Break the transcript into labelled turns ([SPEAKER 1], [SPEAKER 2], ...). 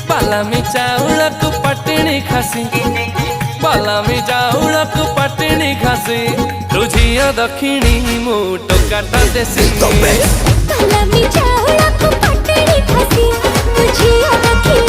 [SPEAKER 1] बालामी चाउळकु पटणी खासी बालामी चाउळकु पटणी खासी तुझिया दक्षिणी मु टोकाटा देसी
[SPEAKER 2] बालामी चाउळकु पटणी खासी तुझिया दक्षिणी